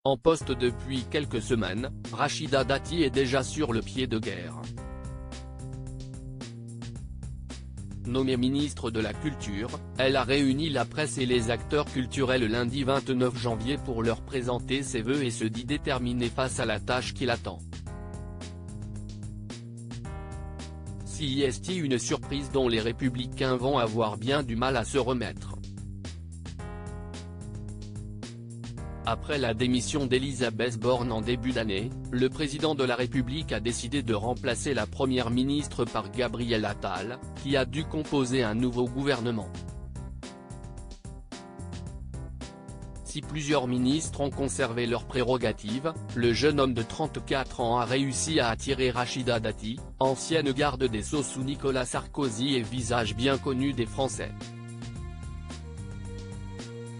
En poste depuis quelques semaines, Rachida Dati est déjà sur le pied de guerre. Nommée ministre de la Culture, elle a réuni la presse et les acteurs culturels le lundi 29 janvier pour leur présenter ses vœux et se dit déterminée face à la tâche qui l'attend. C'est une surprise dont les Républicains vont avoir bien du mal à se remettre. Après la démission d'Elisabeth Borne en début d'année, le président de la République a décidé de remplacer la première ministre par Gabriel Attal, qui a dû composer un nouveau gouvernement. Si plusieurs ministres ont conservé leurs prérogatives, le jeune homme de 34 ans a réussi à attirer Rachida Dati, ancienne garde des Sceaux sous Nicolas Sarkozy et visage bien connu des Français.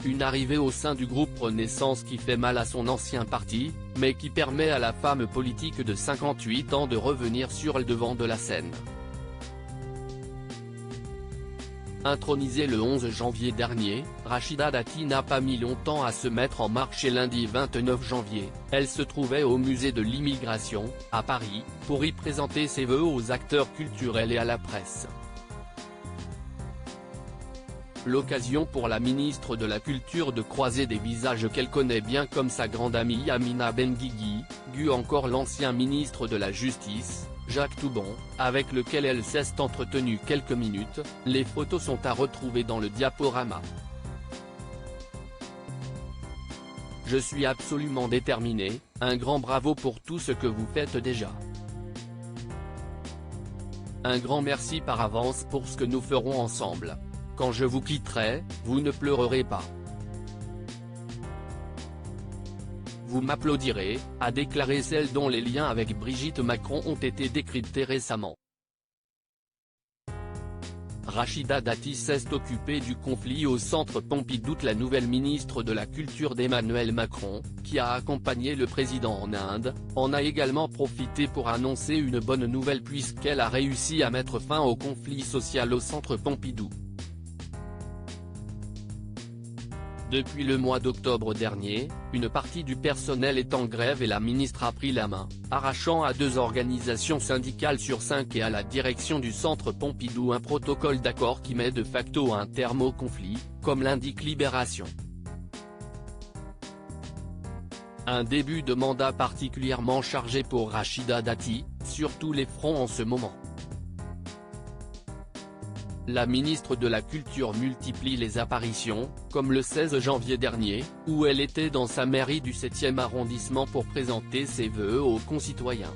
Une arrivée au sein du groupe Renaissance qui fait mal à son ancien parti, mais qui permet à la femme politique de 58 ans de revenir sur le devant de la scène. Intronisée le 11 janvier dernier, Rachida Dati n'a pas mis longtemps à se mettre en marche et lundi 29 janvier, elle se trouvait au musée de l'Immigration, à Paris, pour y présenter ses vœux aux acteurs culturels et à la presse. L'occasion pour la ministre de la Culture de croiser des visages qu'elle connaît bien comme sa grande amie Amina Benguigui, encore l'ancien ministre de la Justice, Jacques Toubon, avec lequel elle s'est entretenue quelques minutes. Les photos sont à retrouver dans le diaporama. Je suis absolument déterminée, un grand bravo pour tout ce que vous faites déjà. Un grand merci par avance pour ce que nous ferons ensemble. Quand je vous quitterai, vous ne pleurerez pas. Vous m'applaudirez, a déclaré celle dont les liens avec Brigitte Macron ont été décryptés récemment. Rachida Dati s'est occupée du conflit au centre Pompidou. La nouvelle ministre de la Culture d'Emmanuel Macron, qui a accompagné le président en Inde, en a également profité pour annoncer une bonne nouvelle puisqu'elle a réussi à mettre fin au conflit social au centre Pompidou. Depuis le mois d'octobre dernier, une partie du personnel est en grève et la ministre a pris la main, arrachant à 2 organisations syndicales sur 5 et à la direction du centre Pompidou un protocole d'accord qui met de facto un terme au conflit, comme l'indique Libération. Un début de mandat particulièrement chargé pour Rachida Dati, sur tous les fronts en ce moment. La ministre de la Culture multiplie les apparitions, comme le 16 janvier dernier, où elle était dans sa mairie du 7e arrondissement pour présenter ses vœux aux concitoyens.